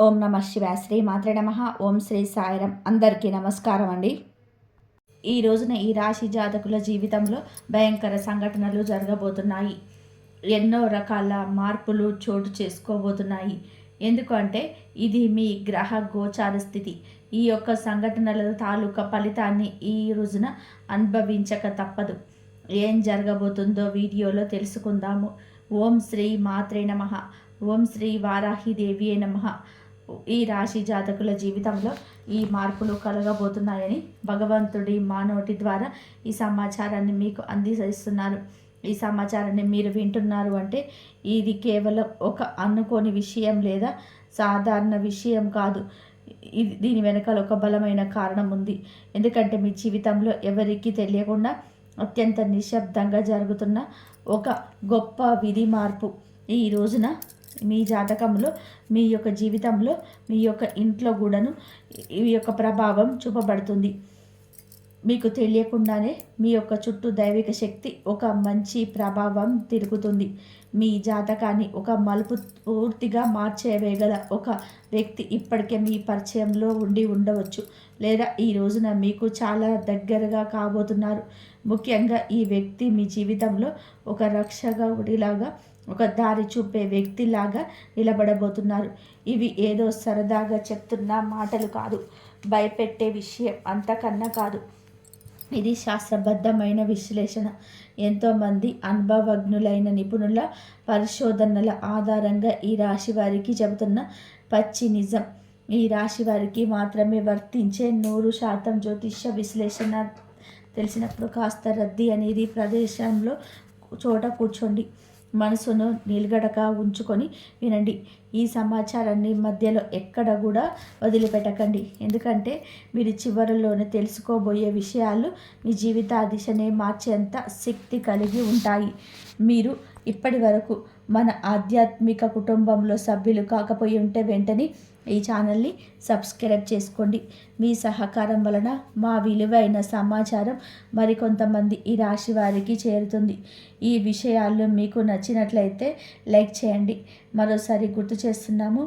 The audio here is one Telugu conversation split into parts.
ఓం నమ శివాయ. శ్రీ మాత్రే నమ. ఓం శ్రీ సాయిరం. అందరికీ నమస్కారం అండి. ఈ రోజున ఈ రాశి జాతకుల జీవితంలో భయంకర సంఘటనలు జరగబోతున్నాయి. ఎన్నో రకాల మార్పులు చోటు చేసుకోబోతున్నాయి. ఎందుకంటే ఇది మీ గ్రహ గోచార స్థితి. ఈ యొక్క సంఘటనల తాలూకా ఫలితాన్ని ఈ రోజున అనుభవించక తప్పదు. ఏం జరగబోతుందో వీడియోలో తెలుసుకుందాము. ఓం శ్రీ మాత్రే నమ. ఓం శ్రీ వారాహిదేవియే నమ. ఈ రాశి జాతకుల జీవితంలో ఈ మార్పులు కలగబోతున్నాయని భగవంతుడి మానోటి ద్వారా ఈ సమాచారాన్ని మీకు అందిస్తున్నారు. ఈ సమాచారాన్ని మీరు వింటున్నారు అంటే ఇది కేవలం ఒక అనుకోని విషయం లేదా సాధారణ విషయం కాదు. దీని వెనకాల ఒక బలమైన కారణం ఉంది. ఎందుకంటే మీ జీవితంలో ఎవరికీ తెలియకుండా అత్యంత నిశ్శబ్దంగా జరుగుతున్న ఒక గొప్ప విధి మార్పు ఈ రోజున మీ జాతకంలో, మీ యొక్క జీవితంలో, మీ యొక్క ఇంట్లో కూడాను ఈ యొక్క ప్రభావం చూపబడుతుంది. మీకు తెలియకుండానే మీ యొక్క చుట్టూ దైవిక శక్తి ఒక మంచి ప్రభావం తిరుగుతుంది. మీ జాతకాన్ని ఒక మలుపు పూర్తిగా మార్చేవేగల ఒక వ్యక్తి ఇప్పటికే మీ పరిచయంలో ఉండి ఉండవచ్చు, లేదా ఈ రోజున మీకు చాలా దగ్గరగా కాబోతున్నారు. ముఖ్యంగా ఈ వ్యక్తి మీ జీవితంలో ఒక రక్షకుడిలాగా, ఒక దారి చూపే వ్యక్తిలాగా నిలబడబోతున్నారు. ఇవి ఏదో సరదాగా చెప్తున్న మాటలు కాదు, భయపెట్టే విషయం అంతకన్నా కాదు. ఇది శాస్త్రబద్ధమైన విశ్లేషణ. ఎంతోమంది అనుభవజ్ఞులైన నిపుణుల పరిశోధనల ఆధారంగా ఈ రాశి వారికి చెబుతున్న పచ్చి నిజం. ఈ రాశి వారికి మాత్రమే వర్తించే 100% జ్యోతిష్య విశ్లేషణ తెలిసినప్పుడు కాస్త రద్దీ అనేది ప్రదేశంలో చోట కూర్చోండి. మనసును నిలగడగా ఉంచుకొని వినండి. ఈ సమాచారాన్ని మధ్యలో ఎక్కడ కూడా వదిలిపెట్టకండి. ఎందుకంటే మీరు చివరిలోనే తెలుసుకోబోయే విషయాలు మీ జీవిత దిశనే మార్చేంత శక్తి కలిగి ఉంటాయి. మీరు ఇప్పటి వరకు మన ఆధ్యాత్మిక కుటుంబంలో సభ్యులు కాకపోయి ఉంటే వెంటనే ఈ ఛానల్ని సబ్స్క్రైబ్ చేసుకోండి. మీ సహకారం వలన మా విలువైన సమాచారం మరికొంతమంది ఈ రాశి వారికి చేరుతుంది. ఈ విషయాలు మీకు నచ్చినట్లయితే లైక్ చేయండి. మరోసారి గుర్తు చేస్తున్నాము,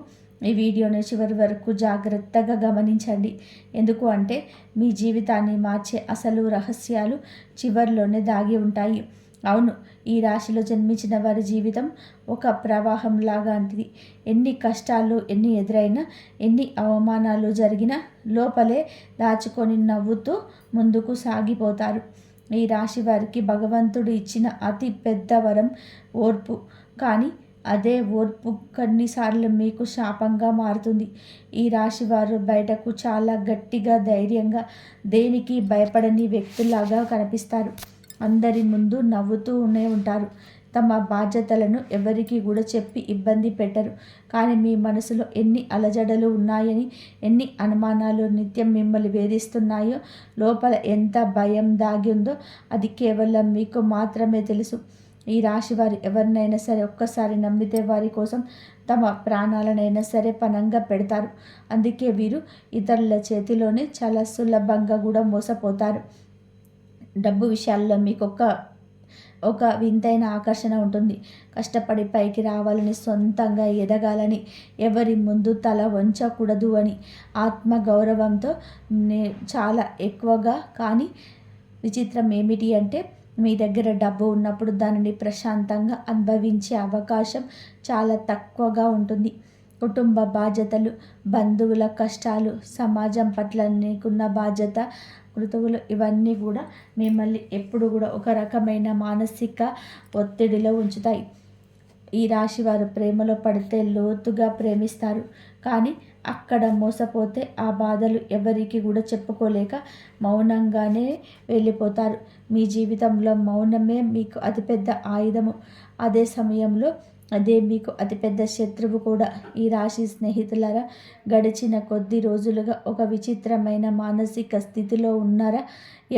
ఈ వీడియోని చివరి వరకు జాగ్రత్తగా గమనించండి. ఎందుకు అంటే మీ జీవితాన్ని మార్చే అసలు రహస్యాలు చివరిలోనే దాగి ఉంటాయి. అవును, ఈ రాశిలో జన్మించిన వారి జీవితం ఒక ప్రవాహం లాంటిది. ఎన్ని కష్టాలు ఎన్ని ఎదురైనా, ఎన్ని అవమానాలు జరిగినా లోపలే దాచుకొని నవ్వుతూ ముందుకు సాగిపోతారు. ఈ రాశి వారికి భగవంతుడు ఇచ్చిన అతి పెద్ద వరం ఓర్పు. కానీ అదే ఓర్పు కొన్నిసార్లు మీకు శాపంగా మారుతుంది. ఈ రాశి వారు బయటకు చాలా గట్టిగా, ధైర్యంగా, దేనికి భయపడని వ్యక్తులాగా కనిపిస్తారు. అందరి ముందు నవ్వుతూనే ఉంటారు. తమ బాధ్యతలను ఎవరికి కూడా చెప్పి ఇబ్బంది పెట్టరు. కానీ మీ మనసులో ఎన్ని అలజడలు ఉన్నాయని, ఎన్ని అనుమానాలు నిత్యం మిమ్మల్ని వేధిస్తున్నాయో, లోపల ఎంత భయం దాగి ఉందో అది కేవలం మీకు మాత్రమే తెలుసు. ఈ రాశి వారు ఎవరినైనా సరే ఒక్కసారి నమ్మితే వారి కోసం తమ ప్రాణాలనైనా సరే పణంగా పెడతారు. అందుకే వీరు ఇతరుల చేతిలోనే చాలా సులభంగా కూడా మోసపోతారు. డబ్బు విషయాల్లో మీకు ఒక వింతైన ఆకర్షణ ఉంటుంది. కష్టపడి పైకి రావాలని, సొంతంగా ఎదగాలని, ఎవరి ముందు తల వంచకూడదు అని ఆత్మగౌరవంతో చాలా ఎక్కువగా. కానీ విచిత్రం ఏమిటి అంటే మీ దగ్గర డబ్బు ఉన్నప్పుడు దానిని ప్రశాంతంగా అనుభవించే అవకాశం చాలా తక్కువగా ఉంటుంది. కుటుంబ బాధ్యతలు, బంధువుల కష్టాలు, సమాజం పట్ల నీకున్న బాధ్యత, కృతువులు ఇవన్నీ కూడా మిమ్మల్ని ఎప్పుడు కూడా ఒక రకమైన మానసిక ఒత్తిడిలో ఉంచుతాయి. ఈ రాశి వారు ప్రేమలో పడితే లోతుగా ప్రేమిస్తారు. కానీ అక్కడ మోసపోతే ఆ బాధలు ఎవరికి కూడా చెప్పుకోలేక మౌనంగానే వెళ్ళిపోతారు. మీ జీవితంలో మౌనమే మీకు అతిపెద్ద ఆయుధము. అదే సమయంలో అదే మీకు అతిపెద్ద శత్రువు కూడా. ఈ రాశి స్నేహితులారా, గడిచిన కొద్ది రోజులుగా ఒక విచిత్రమైన మానసిక స్థితిలో ఉన్నారా?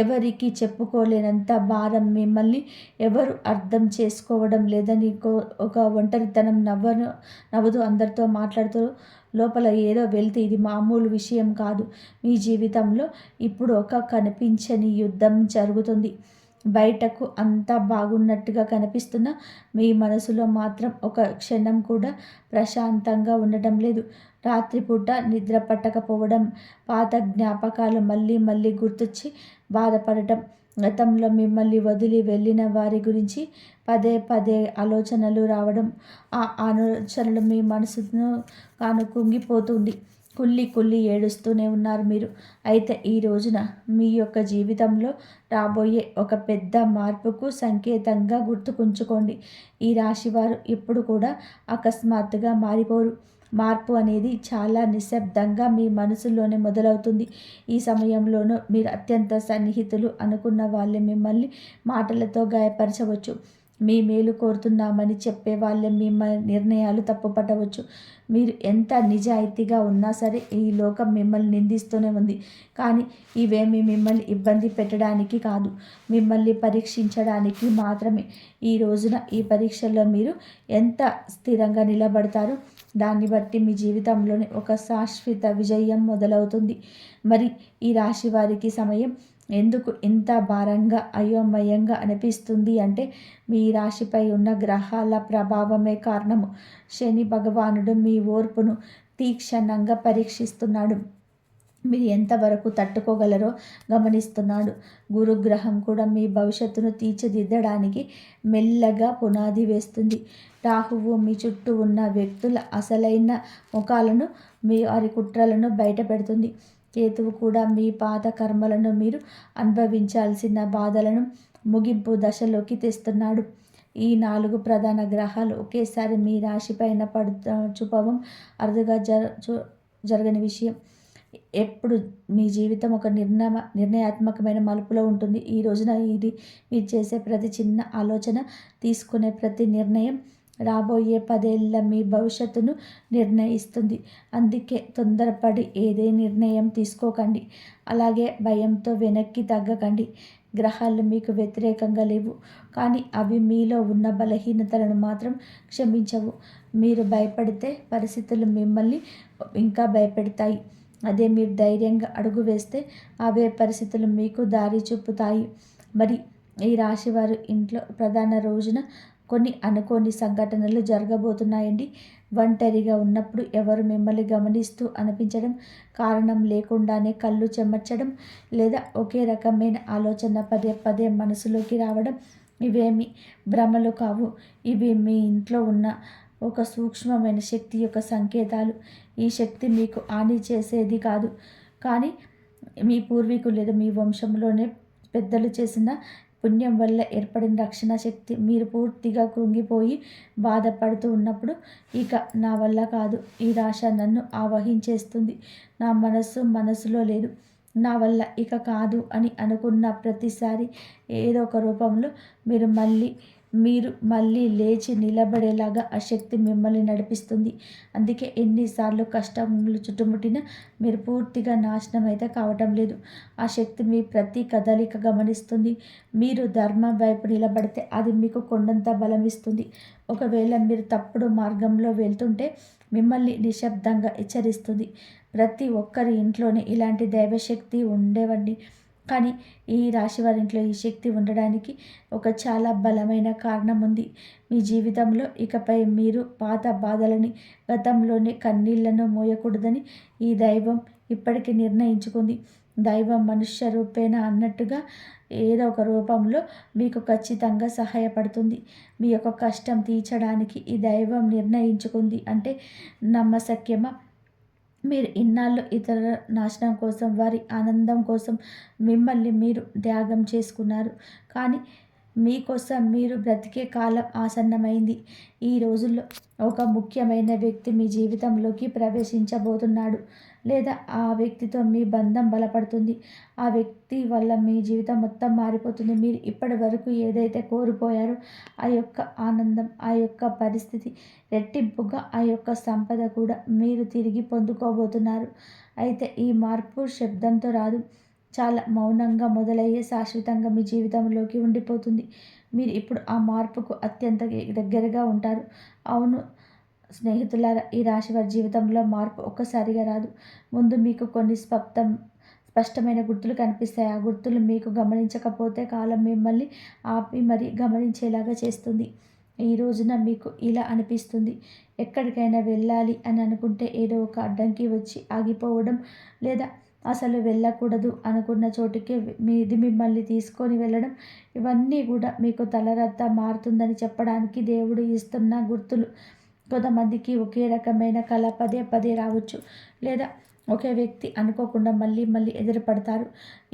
ఎవరికి చెప్పుకోలేనంత భారం, మిమ్మల్ని ఎవరు అర్థం చేసుకోవడం లేదని ఒక ఒంటరితనం, నవ్వుతూ అందరితో మాట్లాడుతూ లోపల ఏదో వెళ్తే ఇది మామూలు విషయం కాదు. మీ జీవితంలో ఇప్పుడు ఒక కనిపించని యుద్ధం జరుగుతుంది. బయటకు అంతా బాగున్నట్టుగా కనిపిస్తున్న మీ మనసులో మాత్రం ఒక క్షణం కూడా ప్రశాంతంగా ఉండటం లేదు. రాత్రిపూట నిద్ర పట్టకపోవడం, పాత జ్ఞాపకాలు మళ్ళీ మళ్ళీ గుర్తొచ్చి బాధపడటం, గతంలో మిమ్మల్ని వదిలి వెళ్ళిన వారి గురించి పదే పదే ఆలోచనలు రావడం, ఆ ఆలోచనలు మీ మనసును కుంగిపోతుంది. కుళ్ళి కుళ్ళి ఏడుస్తూనే ఉన్నారు మీరు. అయితే ఈ రోజున మీ యొక్క జీవితంలో రాబోయే ఒక పెద్ద మార్పుకు సంకేతంగా గుర్తుకుంచుకోండి. ఈ రాశివారు ఎప్పుడు కూడా అకస్మాత్తుగా మారిపోరు. మార్పు అనేది చాలా నిశ్శబ్దంగా మీ మనసులోనే మొదలవుతుంది. ఈ సమయంలోనూ మీరు అత్యంత సన్నిహితులు అనుకున్న వాళ్ళే మిమ్మల్ని మాటలతో గాయపరచవచ్చు. మీ మేలు కోరుతున్నామని చెప్పే వాళ్ళే మీ నిర్ణయాలు తప్పుపట్టవచ్చు. మీరు ఎంత నిజాయితీగా ఉన్నా సరే ఈ లోకం మిమ్మల్ని నిందిస్తూనే ఉంది. కానీ ఇవేమి మిమ్మల్ని ఇబ్బంది పెట్టడానికి కాదు, మిమ్మల్ని పరీక్షించడానికి మాత్రమే. ఈ రోజున ఈ పరీక్షల్లో మీరు ఎంత స్థిరంగా నిలబడతారో దాన్ని బట్టి మీ జీవితంలోని ఒక శాశ్వత విజయం మొదలవుతుంది. మరి ఈ రాశి వారికి సమయం ఎందుకు ఇంత భారంగా అయోమయంగా అనిపిస్తుంది అంటే మీ రాశిపై ఉన్న గ్రహాల ప్రభావమే కారణము. శని భగవానుడు మీ ఓర్పును తీక్షణంగా పరీక్షిస్తున్నాడు. మీరు ఎంతవరకు తట్టుకోగలరో గమనిస్తున్నాడు. గురుగ్రహం కూడా మీ భవిష్యత్తును తీర్చిదిద్దడానికి మెల్లగా పునాది వేస్తుంది. రాహువు మీ చుట్టూ ఉన్న వ్యక్తుల అసలైన ముఖాలను, మీ వారి కుట్రలను బయట పెడుతుంది. కేతువు కూడా మీ పాత కర్మలను, మీరు అనుభవించాల్సిన బాధలను ముగింపు దశలోకి తెస్తున్నాడు. ఈ 4 ప్రధాన గ్రహాలు ఒకేసారి మీ రాశిపైన చూపడం అరుదుగా జరగని విషయం. ఎప్పుడు మీ జీవితం ఒక నిర్ణయాత్మకమైన మలుపులో ఉంటుంది. ఈ రోజున ఇది మీరు చేసే ప్రతి చిన్న ఆలోచన, తీసుకునే ప్రతి నిర్ణయం రాబోయే 10 ఏళ్ళ మీ భవిష్యత్తును నిర్ణయిస్తుంది. అందుకే తొందరపడి ఏదే నిర్ణయం తీసుకోకండి. అలాగే భయంతో వెనక్కి తగ్గకండి. గ్రహాలు మీకు వ్యతిరేకంగా లేవు, కానీ అవి మీలో ఉన్న బలహీనతలను మాత్రం క్షమించవు. మీరు భయపడితే పరిస్థితులు మిమ్మల్ని ఇంకా భయపెడతాయి. అదే మీరు ధైర్యంగా అడుగు వేస్తే అవే పరిస్థితులు మీకు దారి చూపుతాయి. మరి ఈ రాశివారు ఇంట్లో ప్రధాన రోజున కొన్ని అనుకోని సంఘటనలు జరగబోతున్నాయండి. ఒంటరిగా ఉన్నప్పుడు ఎవరు మిమ్మల్ని గమనిస్తూ అనిపించడం, కారణం లేకుండానే కళ్ళు చెమర్చడం, లేదా ఒకే రకమైన ఆలోచన పదే పదే మనసులోకి రావడం ఇవేమి భ్రమలు కావు. ఇవి మీ ఇంట్లో ఉన్న ఒక సూక్ష్మమైన శక్తి యొక్క సంకేతాలు. ఈ శక్తి మీకు హాని చేసేది కాదు, కానీ మీ పూర్వీకులు లేదా మీ వంశంలోనే పెద్దలు చేసిన పుణ్యం వల్ల ఏర్పడిన రక్షణ శక్తి. మీరు పూర్తిగా కృంగిపోయి బాధపడుతూ ఉన్నప్పుడు ఇక నా వల్ల కాదు, ఈ రాశ నన్ను ఆవహించేస్తుంది, నా మనసులో లేదు, నా వల్ల ఇక కాదు అని అనుకున్న ప్రతిసారి ఏదో ఒక రూపంలో మీరు మళ్ళీ లేచి నిలబడేలాగా ఆ శక్తి మిమ్మల్ని నడిపిస్తుంది. అందుకే ఎన్నిసార్లు కష్టములు చుట్టుముట్టినా మీరు పూర్తిగా నాశనం అయితే కావటం లేదు. ఆ శక్తి మీ ప్రతి కదలిక గమనిస్తుంది. మీరు ధర్మం వైపు నిలబడితే అది మీకు కొండంత బలం ఇస్తుంది. ఒకవేళ మీరు తప్పుడు మార్గంలో వెళ్తుంటే మిమ్మల్ని నిశ్శబ్దంగా హెచ్చరిస్తుంది. ప్రతి ఒక్కరి ఇంట్లోనే ఇలాంటి దైవశక్తి ఉండేవండి. కానీ ఈ రాశి వారి ఇంట్లో ఈ శక్తి ఉండడానికి ఒక చాలా బలమైన కారణం ఉంది. మీ జీవితంలో ఇకపై మీరు పాత బాధలని, గతంలోని కన్నీళ్లను మోయకూడదని ఈ దైవం ఇప్పటికీ నిర్ణయించుకుంది. దైవం మనుష్య రూపేణ అన్నట్టుగా ఏదో ఒక రూపంలో మీకు ఖచ్చితంగా సహాయపడుతుంది. మీ యొక్క కష్టం తీర్చడానికి ఈ దైవం నిర్ణయించుకుంది అంటే నమ్మశక్యమా? మీరు ఇన్నాళ్ళు ఇతరుల నాశనం కోసం, వారి ఆనందం కోసం మిమ్మల్ని మీరు త్యాగం చేసుకున్నారు. కానీ మీకోసం మీరు బ్రతికే కాలం ఆసన్నమైంది. ఈ రోజుల్లో ఒక ముఖ్యమైన వ్యక్తి మీ జీవితంలోకి ప్రవేశించబోతున్నాడు, లేదా ఆ వ్యక్తితో మీ బంధం బలపడుతుంది. ఆ వ్యక్తి వల్ల మీ జీవితం మొత్తం మారిపోతుంది. మీరు ఇప్పటి వరకు ఏదైతే కోల్పోయారో ఆ యొక్క ఆనందం, ఆ యొక్క పరిస్థితి, రెట్టింపుగా ఆ యొక్క సంపద కూడా మీరు తిరిగి పొందుకోబోతున్నారు. అయితే ఈ మార్పు శబ్దంతో రాదు, చాలా మౌనంగా మొదలయ్యే శాశ్వతంగా మీ జీవితంలోకి ఉండిపోతుంది. మీరు ఇప్పుడు ఆ మార్పుకు అత్యంత దగ్గరగా ఉంటారు. అవును స్నేహితులారా, ఈ రాశి వారి జీవితంలో మార్పు ఒక్కసారిగా రాదు. ముందు మీకు కొన్ని స్పష్టమైన గుర్తులు కనిపిస్తాయి. ఆ గుర్తులు మీకు గమనించకపోతే కాలం మిమ్మల్ని ఆపి మరీ గమనించేలాగా చేస్తుంది. ఈ రోజున మీకు ఇలా అనిపిస్తుంది. ఎక్కడికైనా వెళ్ళాలి అని అనుకుంటే ఏదో ఒక అడ్డంకి వచ్చి ఆగిపోవడం, లేదా అసలు వెళ్ళకూడదు అనుకున్న చోటికి మీది మిమ్మల్ని తీసుకొని వెళ్ళడం, ఇవన్నీ కూడా మీకు తలరాత మారుతుందని చెప్పడానికి దేవుడు ఇస్తున్న గుర్తులు. కొంతమందికి ఒకే రకమైన కళ పదే పదే రావచ్చు, లేదా ఒకే వ్యక్తి అనుకోకుండా మళ్ళీ మళ్ళీ ఎదురుపడతారు.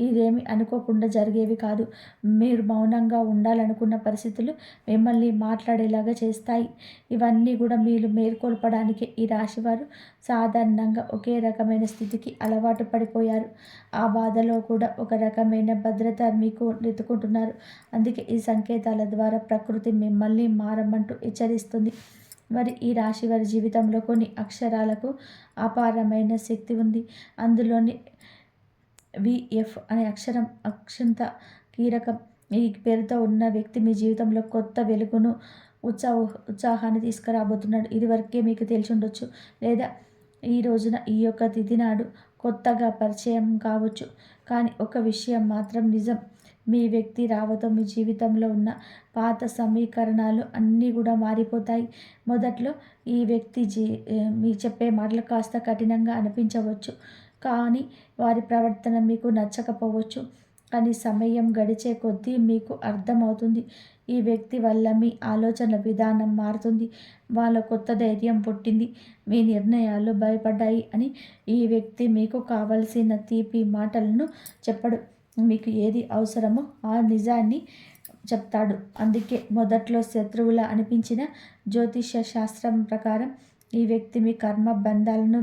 ఇదేమి అనుకోకుండా జరిగేవి కాదు. మీరు మౌనంగా ఉండాలనుకున్న పరిస్థితులు మిమ్మల్ని మాట్లాడేలాగా చేస్తాయి. ఇవన్నీ కూడా మీరు మేల్కొల్పడానికి ఈ రాశివారు సాధారణంగా ఒకే రకమైన స్థితికి అలవాటు పడిపోయారు. ఆ బాధలో కూడా ఒక రకమైన భద్రత మీకు వెతుకుంటున్నారు. అందుకే ఈ సంకేతాల ద్వారా ప్రకృతి మిమ్మల్ని మారమంటూ హెచ్చరిస్తుంది. మరి ఈ రాశి వారి జీవితంలో కొన్ని అక్షరాలకు అపారమైన శక్తి ఉంది. అందులోని విఎఫ్ అనే అక్షరం అక్షంత కీలకం. ఈ పేరుతో ఉన్న వ్యక్తి మీ జీవితంలో కొత్త వెలుగును, ఉత్సాహాన్ని తీసుకురాబోతున్నాడు. ఇదివరకే మీకు తెలిసి ఉండొచ్చు, లేదా ఈ రోజున ఈ యొక్క తిథి నాడు కొత్తగా పరిచయం కావచ్చు. కానీ ఒక విషయం మాత్రం నిజం. మీ వ్యక్తి రావతో మీ జీవితంలో ఉన్న పాత సమీకరణాలు అన్నీ కూడా మారిపోతాయి. మొదట్లో ఈ వ్యక్తి మీ చెప్పే మాటలు కాస్త కఠినంగా అనిపించవచ్చు, కానీ వారి ప్రవర్తన మీకు నచ్చకపోవచ్చు. కానీ సమయం గడిచే కొద్దీ మీకు అర్థమవుతుంది, ఈ వ్యక్తి వల్ల మీ ఆలోచన విధానం మారుతుంది. వాళ్ళ కొత్త ధైర్యం పుట్టింది, మీ నిర్ణయాలు భయపడ్డాయి అని. ఈ వ్యక్తి మీకు కావలసిన తీపి మాటలను చెప్పడు, మీకు ఏది అవసరమో ఆ నిజాన్ని చెప్తాడు. అందుకే మొదట్లో శత్రువులా అనిపించిన జ్యోతిష శాస్త్రం ప్రకారం ఈ వ్యక్తి మీ కర్మ బంధాలను,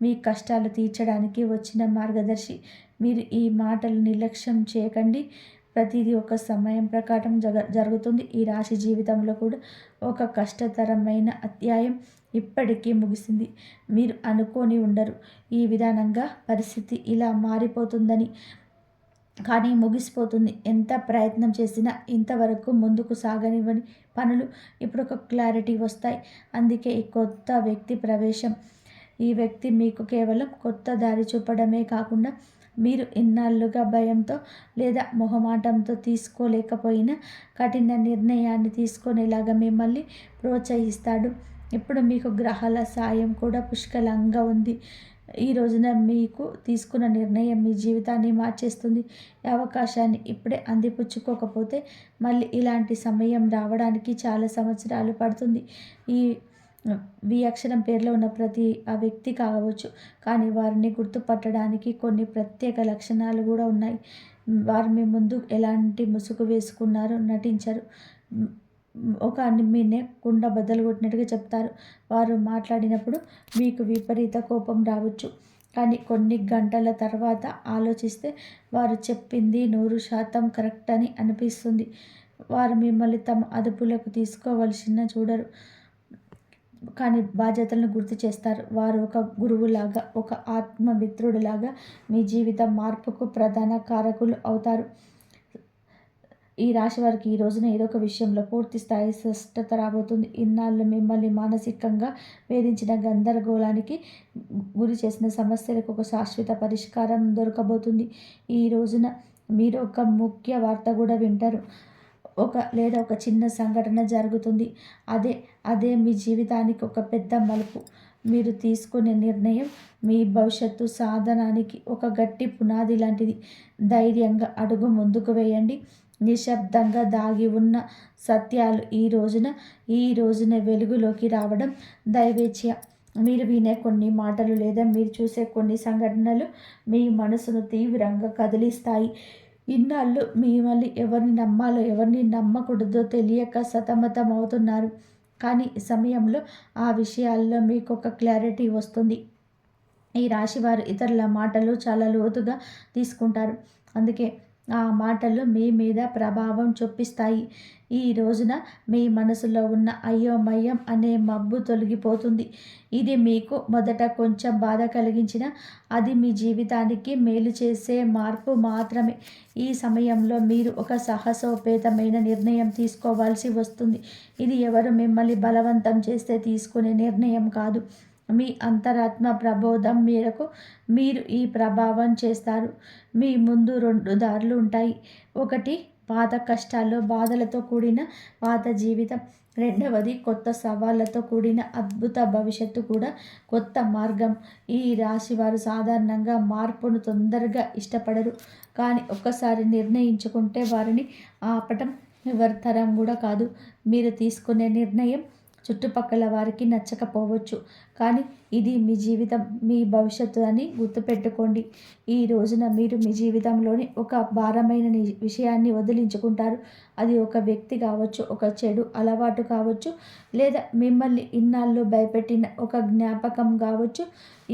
మీ కష్టాలు తీర్చడానికి వచ్చిన మార్గదర్శి. మీరు ఈ మాటలు నిర్లక్ష్యం చేయకండి. ప్రతిదీ ఒక సమయం ప్రకారం జరుగుతుంది. ఈ రాశి జీవితంలో కూడా ఒక కష్టతరమైన అధ్యాయం ఇప్పటికీ ముగిసింది. మీరు అనుకోని ఉండరు ఈ విధానంగా పరిస్థితి ఇలా మారిపోతుందని, కానీ ముగిసిపోతుంది. ఎంత ప్రయత్నం చేసినా ఇంతవరకు ముందుకు సాగనివ్వని పనులు ఇప్పుడు ఒక క్లారిటీ వస్తాయి. అందుకే ఈ కొత్త వ్యక్తి ప్రవేశం. ఈ వ్యక్తి మీకు కేవలం కొత్త దారి చూపడమే కాకుండా, మీరు ఇన్నాళ్ళుగా భయంతో లేదా మొహమాటంతో తీసుకోలేకపోయిన కఠిన నిర్ణయాన్ని తీసుకునేలాగా మిమ్మల్ని ప్రోత్సహిస్తాడు. ఇప్పుడు మీకు గ్రహాల సాయం కూడా పుష్కలంగా ఉంది. ఈ రోజున మీకు తీసుకున్న నిర్ణయం మీ జీవితాన్ని మార్చేస్తుంది. ఈ అవకాశాన్ని ఇప్పుడే అందిపుచ్చుకోకపోతే మళ్ళీ ఇలాంటి సమయం రావడానికి చాలా సంవత్సరాలు పడుతుంది. ఈ వి అక్షరం పేరులో ఉన్న ప్రతి ఆ వ్యక్తి కావచ్చు, కానీ వారిని గుర్తుపట్టడానికి కొన్ని ప్రత్యేక లక్షణాలు కూడా ఉన్నాయి. వారు మీ ముందు ఎలాంటి ముసుగు వేసుకున్నారో నటించరు. ఒక మీనే కుండ బద్దలు కొట్టినట్టుగా చెప్తారు. వారు మాట్లాడినప్పుడు మీకు విపరీత కోపం రావచ్చు, కానీ కొన్ని గంటల తర్వాత ఆలోచిస్తే వారు చెప్పింది 100% కరెక్ట్ అని అనిపిస్తుంది. వారు మిమ్మల్ని తమ అదుపులోకి తీసుకోవలసిన చూడరు, కానీ బాధ్యతలను గుర్తు చేస్తారు. వారు ఒక గురువులాగా, ఒక ఆత్మమిత్రుడిలాగా మీ జీవితం మార్పుకు ప్రధాన కారకులు అవుతారు. ఈ రాశి వారికి ఈ రోజున ఏదో ఒక విషయంలో పూర్తి స్థాయి స్పష్టత రాబోతుంది. ఇన్నాళ్ళు మిమ్మల్ని మానసికంగా వేధించిన గందరగోళానికి గురి చేసిన సమస్యలకు ఒక శాశ్వత పరిష్కారం దొరకబోతుంది. ఈ రోజున మీరు ఒక ముఖ్య వార్త కూడా వింటారు. ఒక చిన్న సంఘటన జరుగుతుంది. అదే మీ జీవితానికి ఒక పెద్ద మలుపు. మీరు తీసుకునే నిర్ణయం మీ భవిష్యత్తు సాధనానికి ఒక గట్టి పునాది లాంటిది. ధైర్యంగా అడుగు ముందుకు వేయండి. నిశ్శబ్దంగా దాగి ఉన్న సత్యాలు ఈ రోజున వెలుగులోకి రావడం దైవేచ్ఛ. మీరు వినే కొన్ని మాటలు లేదా మీరు చూసే కొన్ని సంఘటనలు మీ మనసును తీవ్రంగా కదిలిస్తాయి. ఇన్నాళ్ళు మిమ్మల్ని ఎవరిని నమ్మాలో ఎవరిని నమ్మకూడదో తెలియక సతమతం అవుతున్నారు, కానీ ఈ సమయంలో ఆ విషయాల్లో మీకు ఒక క్లారిటీ వస్తుంది. ఈ రాశివారు ఇతరుల మాటలు చాలా లోతుగా తీసుకుంటారు, అందుకే ఆ మాటలు మీ మీద ప్రభావం చూపిస్తాయి. ఈ రోజున మీ మనసులో ఉన్న అయోమయం అనే మబ్బు తొలగిపోతుంది. ఇది మీకు మొదట కొంచెం బాధ కలిగించిన, అది మీ జీవితానికి మేలు చేసే మార్పు మాత్రమే. ఈ సమయంలో మీరు ఒక సాహసోపేతమైన నిర్ణయం తీసుకోవాల్సి వస్తుంది. ఇది ఎవరు మిమ్మల్ని బలవంతం చేస్తే తీసుకునే నిర్ణయం కాదు. మీ అంతరాత్మ ప్రబోధం మేరకు మీరు ఈ ప్రభావం చేస్తారు. మీ ముందు 2 దారులు ఉంటాయి. ఒకటి పాత కష్టాల్లో బాధలతో కూడిన పాత జీవితం. రెండవది కొత్త సవాళ్ళతో కూడిన అద్భుత భవిష్యత్తు కూడా కొత్త మార్గం. ఈ రాశి వారు సాధారణంగా మార్పును తొందరగా ఇష్టపడరు. కానీ ఒక్కసారి నిర్ణయించుకుంటే వారిని ఆపటం ఎవరి తరం కూడా కాదు. మీరు తీసుకునే నిర్ణయం చుట్టుపక్కల వారికి నచ్చకపోవచ్చు, కానీ ఇది మీ జీవితం, మీ భవిష్యత్తు అని గుర్తుపెట్టుకోండి. ఈ రోజున మీరు మీ జీవితంలోని ఒక భారమైన విషయాన్ని వదిలించుకుంటారు. అది ఒక వ్యక్తి కావచ్చు, ఒక చెడు అలవాటు కావచ్చు, లేదా మిమ్మల్ని ఇన్నాళ్ళు భయపెట్టిన ఒక జ్ఞాపకం కావచ్చు.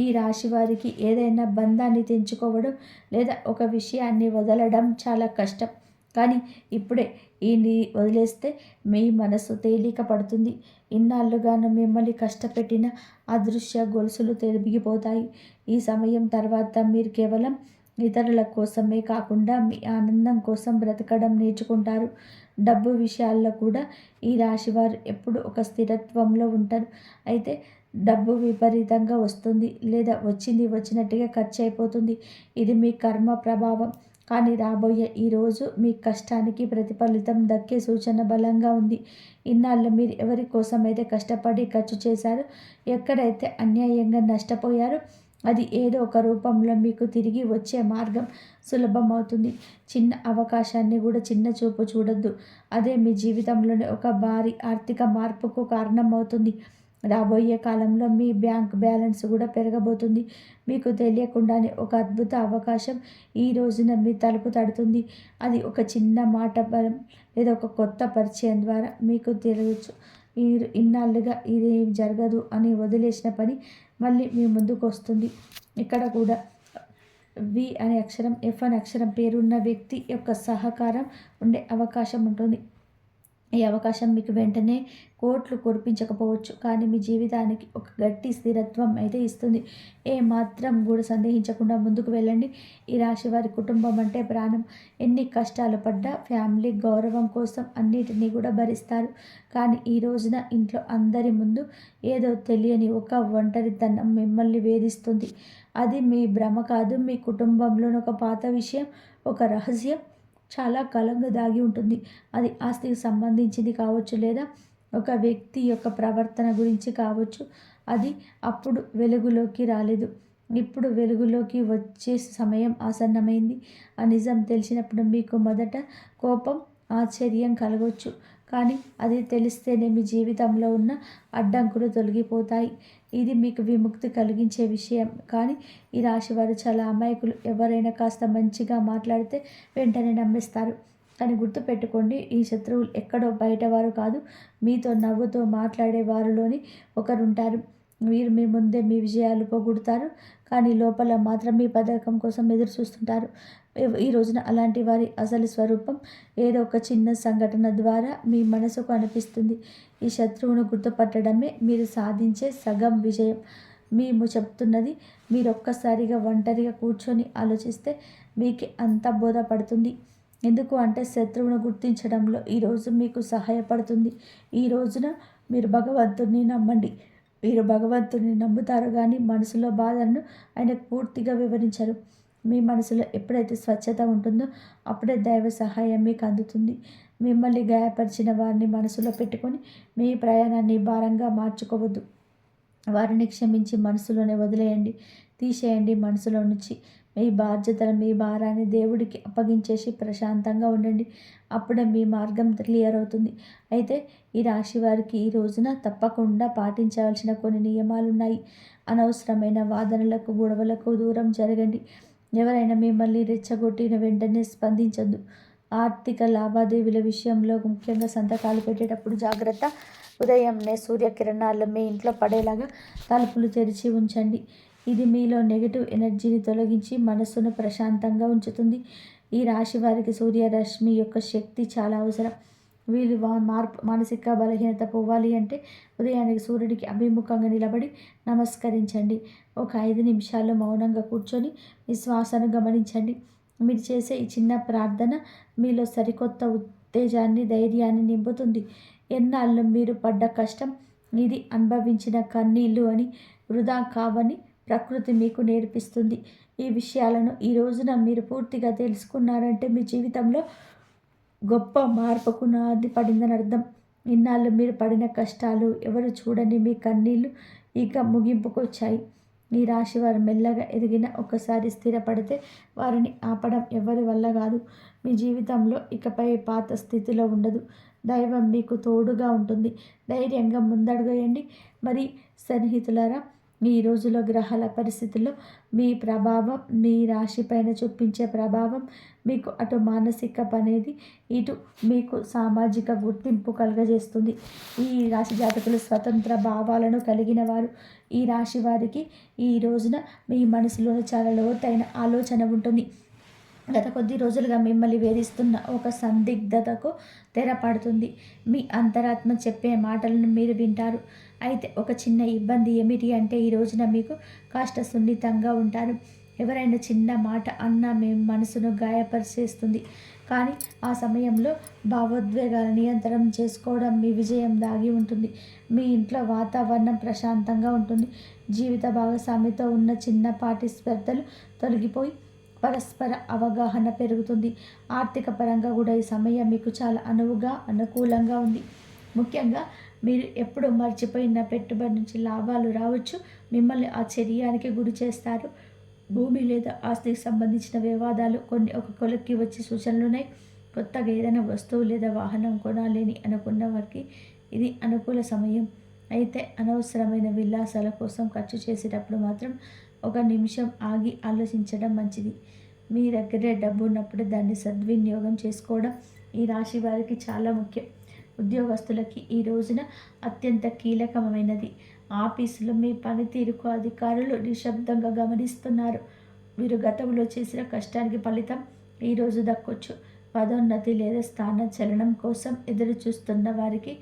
ఈ రాశి వారికి ఏదైనా బంధాన్ని తెంచుకోవడం లేదా ఒక విషయాన్ని వదలడం చాలా కష్టం. కానీ ఇప్పుడే ఈయన్ని వదిలేస్తే మీ మనసు తేలిక పడుతుంది. ఇన్నాళ్ళుగాను మిమ్మల్ని కష్టపెట్టిన అదృశ్య గొలుసులు తెరిగిపోతాయి. ఈ సమయం తర్వాత మీరు కేవలం ఇతరుల కోసమే కాకుండా మీ ఆనందం కోసం బ్రతకడం నేర్చుకుంటారు. డబ్బు విషయాల్లో కూడా ఈ రాశివారు ఎప్పుడు ఒక స్థిరత్వంలో ఉంటారు. అయితే డబ్బు విపరీతంగా వస్తుంది, లేదా వచ్చినట్టుగా ఖర్చు అయిపోతుంది. ఇది మీ కర్మ ప్రభావం. కానీ రాబోయే ఈరోజు మీ కష్టానికి ప్రతిఫలితం దక్కే సూచన బలంగా ఉంది. ఇన్నాళ్ళు మీరు ఎవరి కోసమైతే కష్టపడి ఖర్చు చేశారో, ఎక్కడైతే అన్యాయంగా నష్టపోయారో, అది ఏదో ఒక రూపంలో మీకు తిరిగి వచ్చే మార్గం సులభమవుతుంది. చిన్న అవకాశాన్ని కూడా చిన్న చూపు చూడొద్దు. అదే మీ జీవితంలోనే ఒక భారీ ఆర్థిక మార్పుకు కారణమవుతుంది. రాబోయే కాలంలో మీ బ్యాంక్ బ్యాలెన్స్ కూడా పెరగబోతుంది. మీకు తెలియకుండానే ఒక అద్భుత అవకాశం ఈ రోజున మీ తలుపు తడుతుంది. అది ఒక చిన్న మాట బలం లేదా ఒక కొత్త పరిచయం ద్వారా మీకు తెలియచ్చు. మీరు ఇన్నాళ్ళుగా ఇది జరగదు అని వదిలేసిన పని మళ్ళీ మీ ముందుకు వస్తుంది. ఇక్కడ కూడా వి అనే అక్షరం, ఎఫ్ అనే అక్షరం పేరున్న వ్యక్తి యొక్క సహకారం ఉండే అవకాశం ఉంటుంది. ఈ అవకాశం మీకు వెంటనే కోట్లు కురిపించకపోవచ్చు, కానీ మీ జీవితానికి ఒక గట్టి స్థిరత్వం అయితే ఇస్తుంది. ఏ మాత్రం కూడా సందేహించకుండా ముందుకు వెళ్ళండి. ఈ రాశి వారి కుటుంబం అంటే ప్రాణం. ఎన్ని కష్టాలు పడ్డా ఫ్యామిలీ గౌరవం కోసం అన్నిటినీ కూడా భరిస్తారు. కానీ ఈ రోజున ఇంట్లో అందరి ముందు ఏదో తెలియని ఒక ఒంటరితనం మిమ్మల్ని వేధిస్తుంది. అది మీ భ్రమ కాదు. మీ కుటుంబంలోని ఒక పాత విషయం, ఒక రహస్యం చాలా కాలంగా దాగి ఉంటుంది. అది ఆస్తికి సంబంధించింది కావచ్చు, లేదా ఒక వ్యక్తి యొక్క ప్రవర్తన గురించి కావచ్చు. అది అప్పుడు వెలుగులోకి రాలేదు. ఇప్పుడు వెలుగులోకి వచ్చే సమయం ఆసన్నమైంది. ఆ నిజం తెలిసినప్పుడు మీకు మొదట కోపం, ఆశ్చర్యం కలగవచ్చు. కానీ అది తెలిస్తేనే మీ జీవితంలో ఉన్న అడ్డంకులు తొలగిపోతాయి. ఇది మీకు విముక్తి కలిగించే విషయం. కానీ ఈ రాశి వారు చాలా అమాయకులు. ఎవరైనా కాస్త మంచిగా మాట్లాడితే వెంటనే నమ్మేస్తారు. కానీ గుర్తుపెట్టుకోండి, ఈ శత్రువులు ఎక్కడో బయటవారు కాదు, మీతో నవ్వుతో మాట్లాడే వారిలోని ఒకరుంటారు. వీరు మీ ముందే మీ విజయాలు పొగుడుతారు, కానీ లోపల మాత్రం మీ పథకం కోసం ఎదురు చూస్తుంటారు. ఈ రోజున అలాంటి వారి అసలు స్వరూపం ఏదో ఒక చిన్న సంఘటన ద్వారా మీ మనసుకు అనిపిస్తుంది. ఈ శత్రువును గుర్తుపట్టడమే మీరు సాధించే సగం విజయం. మేము చెప్తున్నది మీరు ఒక్కసారిగా ఒంటరిగా కూర్చొని ఆలోచిస్తే మీకు అంత బోధపడుతుంది. ఎందుకు అంటే శత్రువును గుర్తించడంలో ఈరోజు మీకు సహాయపడుతుంది. ఈ రోజున మీరు భగవంతుడిని నమ్మండి. మీరు భగవంతుడిని నమ్ముతారు, కానీ మనసులో బాధలను ఆయనకు పూర్తిగా వివరించరు. మీ మనసులో ఎప్పుడైతే స్వచ్ఛత ఉంటుందో అప్పుడే దైవ సహాయం మీకు అందుతుంది. మిమ్మల్ని గాయపరిచిన వారిని మనసులో పెట్టుకొని మీ ప్రయాణాన్ని భారంగా మార్చుకోవద్దు. వారిని క్షమించి మనసులోనే వదిలేయండి, తీసేయండి. మనసులో నుంచి మీ బాధ్యతలు, మీ భారాన్ని దేవుడికి అప్పగించేసి ప్రశాంతంగా ఉండండి. అప్పుడే మీ మార్గం క్లియర్ అవుతుంది. అయితే ఈ రాశి వారికి ఈ రోజున తప్పకుండా పాటించవలసిన కొన్ని నియమాలు ఉన్నాయి. అనవసరమైన వాదనలకు, గొడవలకు దూరం జరగండి. ఎవరైనా మిమ్మల్ని రెచ్చగొట్టిన వెంటనే స్పందించద్దు. ఆర్థిక లావాదేవీల విషయంలో ముఖ్యంగా సంతకాలు పెట్టేటప్పుడు జాగ్రత్త. ఉదయంనే సూర్యకిరణాలు మీ ఇంట్లో పడేలాగా తలుపులు తెరిచి ఉంచండి. ఇది మీలో నెగిటివ్ ఎనర్జీని తొలగించి మనస్సును ప్రశాంతంగా ఉంచుతుంది. ఈ రాశి వారికి సూర్యరశ్మి యొక్క శక్తి చాలా అవసరం. వీళ్ళు మానసిక బలహీనత పోవాలి అంటే ఉదయానికి సూర్యుడికి అభిముఖంగా నిలబడి నమస్కరించండి. ఒక 5 నిమిషాలు మౌనంగా కూర్చొని మీ శ్వాసను గమనించండి. మీరు చేసే ఈ చిన్న ప్రార్థన మీలో సరికొత్త ఉత్తేజాన్ని, ధైర్యాన్ని నింపుతుంది. ఎన్నాళ్ళు మీరు పడ్డ కష్టం, ఇది అనుభవించిన కన్నీళ్ళు అని వృధా కావని ప్రకృతి మీకు నేర్పిస్తుంది. ఈ విషయాలను ఈ రోజున మీరు పూర్తిగా తెలుసుకున్నారంటే మీ జీవితంలో గొప్ప మార్పుకు నాంది పడిందని అర్థం. ఇన్నాళ్ళు మీరు పడిన కష్టాలు, ఎవరు చూడని మీ కన్నీళ్ళు ఇక ముగింపుకొచ్చాయి. ఈ రాశి వారు మెల్లగా ఎదిగిన ఒకసారి స్థిరపడితే వారిని ఆపడం ఎవరి వల్ల కాదు. మీ జీవితంలో ఇకపై పాత స్థితిలో ఉండదు. దైవం మీకు తోడుగా ఉంటుంది. ధైర్యంగా ముందడుగేయండి. మరి సన్నిహితులారా, ఈ రోజులో గ్రహాల పరిస్థితుల్లో మీ ప్రభావం, మీ రాశి పైన చూపించే ప్రభావం మీకు అటు మానసిక అనేది, ఇటు మీకు సామాజిక గుర్తింపు కలుగజేస్తుంది. ఈ రాశి జాతకులు స్వతంత్ర భావాలను కలిగిన వారు. ఈ రాశి వారికి ఈ రోజున మీ మనసులోని చాలా లోతైన ఆలోచన ఉంటుంది. గత కొద్ది రోజులుగా మిమ్మల్ని వేధిస్తున్న ఒక సందిగ్ధతకు తెరపడుతుంది. మీ అంతరాత్మ చెప్పే మాటలను మీరు వింటారు. అయితే ఒక చిన్న ఇబ్బంది ఏమిటి అంటే, ఈ రోజున మీకు కాస్త సున్నితంగా ఉంటారు. ఎవరైనా చిన్న మాట అన్నా మీ మనసును గాయపరిచేస్తుంది. కానీ ఆ సమయంలో భావోద్వేగాల నియంత్రణ చేసుకోవడం మీ విజయం దాగి ఉంటుంది. మీ ఇంట్లో వాతావరణం ప్రశాంతంగా ఉంటుంది. జీవిత భాగస్వామితో ఉన్న చిన్నపాటి స్పర్ధలు తొలగిపోయి పరస్పర అవగాహన పెరుగుతుంది. ఆర్థిక పరంగా కూడా ఈ సమయం మీకు చాలా అనుకూలంగా ఉంది. ముఖ్యంగా మీరు ఎప్పుడు మర్చిపోయిన పెట్టుబడి నుంచి లాభాలు రావచ్చు. మిమ్మల్ని ఆశ్చర్యానికి గురి చేస్తారు. భూమి లేదా ఆస్తికి సంబంధించిన వివాదాలు కొన్ని ఒక కొలిక్కి వచ్చే సూచనలు ఉన్నాయి. కొత్తగా ఏదైనా వస్తువు లేదా వాహనం కొనాలని అనుకున్న వారికి ఇది అనుకూల సమయం. అయితే అనవసరమైన విలాసాల కోసం ఖర్చు చేసేటప్పుడు మాత్రం ఒక నిమిషం ఆగి ఆలోచించడం మంచిది. మీ దగ్గరే డబ్బు ఉన్నప్పుడు దాన్ని సద్వినియోగం చేసుకోవడం ఈ రాశి వారికి చాలా ముఖ్యం. ఉద్యోగస్తులకి ఈ రోజున అత్యంత కీలకమైనది. ఆఫీసులో మీ పనితీరుకు అధికారులు నిశ్శబ్దంగా గమనిస్తున్నారు. మీరు గతంలో చేసిన కష్టానికి ఫలితం ఈరోజు దక్కొచ్చు. పదోన్నతి లేదా స్థాన చలనం కోసం ఎదురు చూస్తున్న వారికి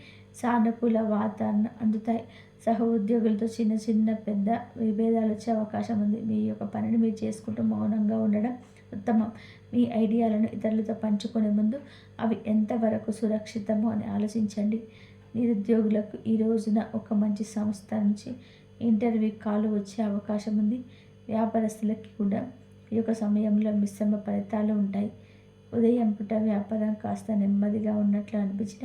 సానుకూల వాతావరణం అందుతాయి. సహ ఉద్యోగులతో చిన్న చిన్న పెద్ద విభేదాలు వచ్చే అవకాశం ఉంది. మీ యొక్క పనిని మీరు చేసుకుంటూ మౌనంగా ఉండడం ఉత్తమం. మీ ఐడియాలను ఇతరులతో పంచుకునే ముందు అవి ఎంతవరకు సురక్షితమో అని ఆలోచించండి. నిరుద్యోగులకు ఈ రోజున ఒక మంచి సంస్థ నుంచి ఇంటర్వ్యూ కాల్ వచ్చే అవకాశం ఉంది. వ్యాపారస్తులకి కూడా ఈ యొక్క సమయంలో మిశ్రమ ఫలితాలు ఉంటాయి. ఉదయం పూట వ్యాపారం కాస్త నెమ్మదిగా ఉన్నట్లు అనిపించిన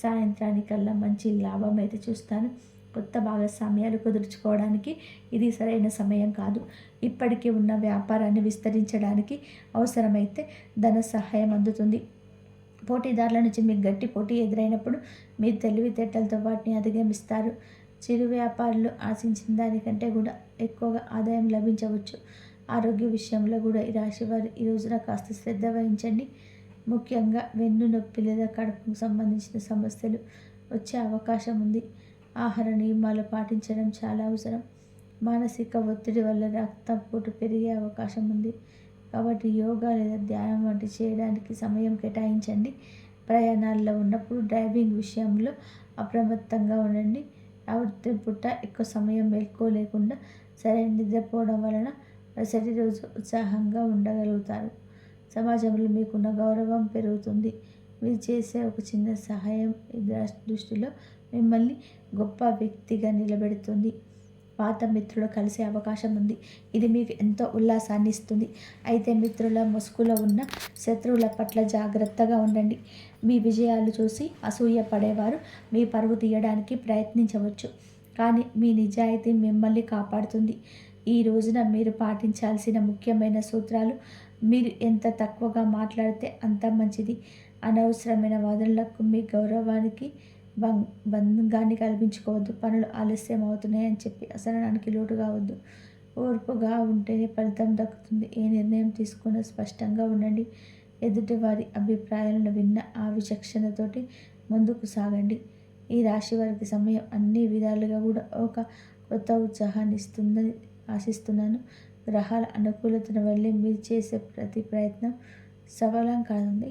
సాయంత్రానికల్లా మంచి లాభం అయితే చూస్తాను. కొత్త భాగస్వామ్యాలు కుదుర్చుకోవడానికి ఇది సరైన సమయం కాదు. ఇప్పటికీ ఉన్న వ్యాపారాన్ని విస్తరించడానికి అవసరమైతే ధన సహాయం అందుతుంది. పోటీదారుల నుంచి మీకు గట్టి పోటీ ఎదురైనప్పుడు మీరు తెలివితేటలతో వాటిని అధిగమిస్తారు. చిరు వ్యాపారులు ఆశించిన దానికంటే కూడా ఎక్కువగా ఆదాయం లభించవచ్చు. ఆరోగ్య విషయంలో కూడా ఈ రాశి వారు ఈ రోజున కాస్త శ్రద్ధ వహించండి. ముఖ్యంగా వెన్ను నొప్పి లేదా కడుపుకు సంబంధించిన సమస్యలు వచ్చే అవకాశం ఉంది. ఆహార నియమాలు పాటించడం చాలా అవసరం. మానసిక ఒత్తిడి వల్ల రక్తపోటు పెరిగే అవకాశం ఉంది. కాబట్టి యోగా లేదా ధ్యానం వంటి చేయడానికి సమయం కేటాయించండి. ప్రయాణాల్లో ఉన్నప్పుడు డ్రైవింగ్ విషయంలో అప్రమత్తంగా ఉండండి. రాత్రి పూట ఎక్కువ సమయం మేల్కోలేకుండా సరైన నిద్రపోవడం వలన మరుసటి రోజు ఉత్సాహంగా ఉండగలుగుతారు. సమాజంలో మీకున్న గౌరవం పెరుగుతుంది. మీరు చేసే ఒక చిన్న సహాయం దృష్టిలో మిమ్మల్ని గొప్ప వ్యక్తిగా నిలబెడుతుంది. పాత మిత్రులు కలిసే అవకాశం ఉంది. ఇది మీకు ఎంతో ఉల్లాసాన్ని ఇస్తుంది. అయితే మిత్రుల ముసుగులో ఉన్న శత్రువుల పట్ల జాగ్రత్తగా ఉండండి. మీ విజయాలు చూసి అసూయ పడేవారు మీ పరువు తీయడానికి ప్రయత్నించవచ్చు. కానీ మీ నిజాయితీ మిమ్మల్ని కాపాడుతుంది. ఈ రోజున మీరు పాటించాల్సిన ముఖ్యమైన సూత్రాలు: మీరు ఎంత తక్కువగా మాట్లాడితే అంత మంచిది. అనవసరమైన వాదనలకు మీ గౌరవానికి భంగాన్ని కల్పించుకోవద్దు. పనులు ఆలస్యం అవుతున్నాయని చెప్పి అసహనానికి లోటు కావద్దు. ఓర్పుగా ఉంటేనే ఫలితం దక్కుతుంది. ఏ నిర్ణయం తీసుకున్నా స్పష్టంగా ఉండండి. ఎదుటివారి అభిప్రాయాలను విన్న ఆ విచక్షణతోటి ముందుకు సాగండి. ఈ రాశి వారికి సమయం అన్ని విధాలుగా కూడా ఒక కొత్త ఉత్సాహాన్ని ఇస్తుందని ఆశిస్తున్నాను. గ్రహాల అనుకూలతను వల్లే మీరు చేసే ప్రతి ప్రయత్నం సఫలం కానుంది.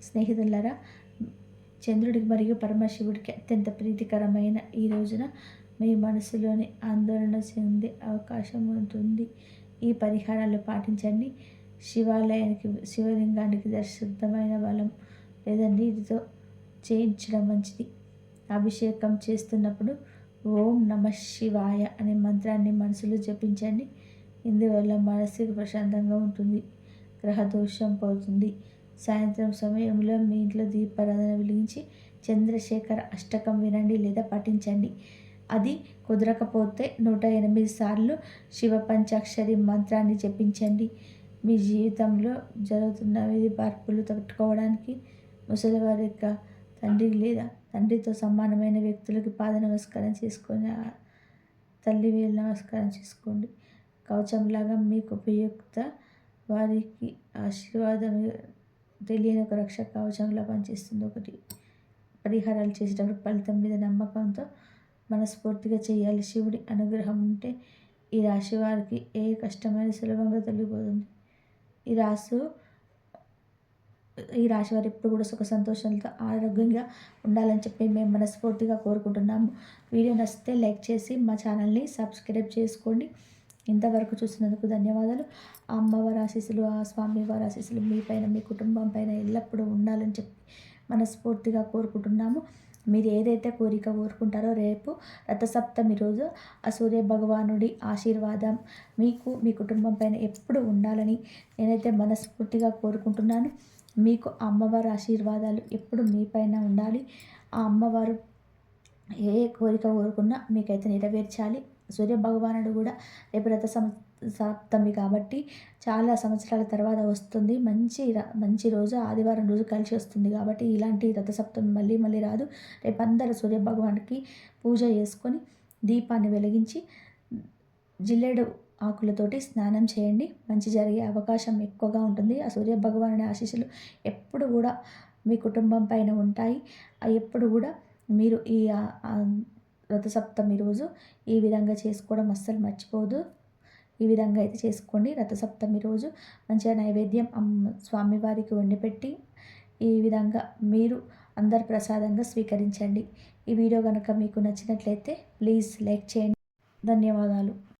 స్నేహితులారా, చంద్రుడికి మరియు పరమశివుడికి అత్యంత ప్రీతికరమైన ఈ రోజున మీ మనసులోని ఆందోళన చెందే అవకాశం ఉంటుంది. ఈ పరిహారాలు పాటించండి. శివలింగానికి శుద్ధమైన బలం లేదా నీటితో చేయించడం మంచిది. అభిషేకం చేస్తున్నప్పుడు ఓం నమ శివాయ అనే మంత్రాన్ని మనసులో జపించండి. ఇందువల్ల మనసుకు ప్రశాంతంగా ఉంటుంది. గ్రహ దోషం పోతుంది. సాయంత్రం సమయంలో మీ ఇంట్లో దీపారాధన వెలిగించి చంద్రశేఖర అష్టకం వినండి లేదా పఠించండి. అది కుదరకపోతే 108 సార్లు శివ పంచాక్షరి మంత్రాన్ని జపించండి. మీ జీవితంలో జరుగుతున్న మార్పులు తట్టుకోవడానికి ముసలివారి యొక్క తండ్రి లేదా తండ్రితో సమానమైన వ్యక్తులకి పాద నమస్కారం చేసుకొని తల్లి వేలు నమస్కారం చేసుకోండి. కవచంలాగా మీకు ఉపయుక్త వారికి ఆశీర్వాదం తెలియని ఒక రక్ష కవచంలా పనిచేస్తుంది. ఒకటి పరిహారాలు చేసేటప్పుడు ఫలితం మీద నమ్మకంతో మనస్ఫూర్తిగా చేయాలి. శివుడి అనుగ్రహం ఉంటే ఈ రాశి వారికి ఏ కష్టమైన సులభంగా తొలగిపోతుంది. ఈ రాశి వారు ఎప్పుడు కూడా సుఖ సంతోషాలతో ఆరోగ్యంగా ఉండాలని చెప్పి మేము మనస్ఫూర్తిగా కోరుకుంటున్నాము. వీడియో నచ్చితే లైక్ చేసి మా ఛానల్ని సబ్స్క్రైబ్ చేసుకోండి. ఇంతవరకు చూసినందుకు ధన్యవాదాలు. ఆ అమ్మవారి ఆశీస్సులు, ఆ స్వామివారి ఆశీస్సులు మీ పైన, మీ కుటుంబం పైన ఎల్లప్పుడూ ఉండాలని చెప్పి మనస్ఫూర్తిగా కోరుకుంటున్నాము. మీరు ఏదైతే కోరిక కోరుకుంటారో రేపు రథసప్తమి రోజు ఆ సూర్య భగవానుడి ఆశీర్వాదం మీకు, మీ కుటుంబం పైన ఎప్పుడు ఉండాలని నేనైతే మనస్ఫూర్తిగా కోరుకుంటున్నాను. మీకు అమ్మవారి ఆశీర్వాదాలు ఎప్పుడు మీ పైన ఉండాలి. ఆ అమ్మవారు ఏ కోరిక కోరుకున్నా మీకైతే నెరవేర్చాలి. సూర్య భగవానుడు కూడా రేపు సప్తమి కాబట్టి చాలా సంవత్సరాల తర్వాత వస్తుంది. మంచి రోజు ఆదివారం రోజు కలిసి వస్తుంది కాబట్టి ఇలాంటి రథసప్తమి మళ్ళీ మళ్ళీ రాదు. రేపు అందరూ సూర్య భగవానుడికి పూజ చేసుకొని దీపాన్ని వెలిగించి జిల్లేడు ఆకులతోటి స్నానం చేయండి. మంచి జరిగే అవకాశం ఎక్కువగా ఉంటుంది. ఆ సూర్య భగవానుడి ఆశీస్సులు ఎప్పుడు కూడా మీ కుటుంబం పైన ఉంటాయి. ఎప్పుడు కూడా మీరు ఈ రథసప్తమి రోజు ఈ విధంగా చేసుకోవడం అస్సలు మర్చిపోదు. ఈ విధంగా అయితే చేసుకోండి. రథసప్తమి రోజు మంచిగా నైవేద్యం స్వామివారికి వండిపెట్టి ఈ విధంగా మీరు అందరు ప్రసాదంగా స్వీకరించండి. ఈ వీడియో కనుక మీకు నచ్చినట్లయితే ప్లీజ్ లైక్ చేయండి. ధన్యవాదాలు.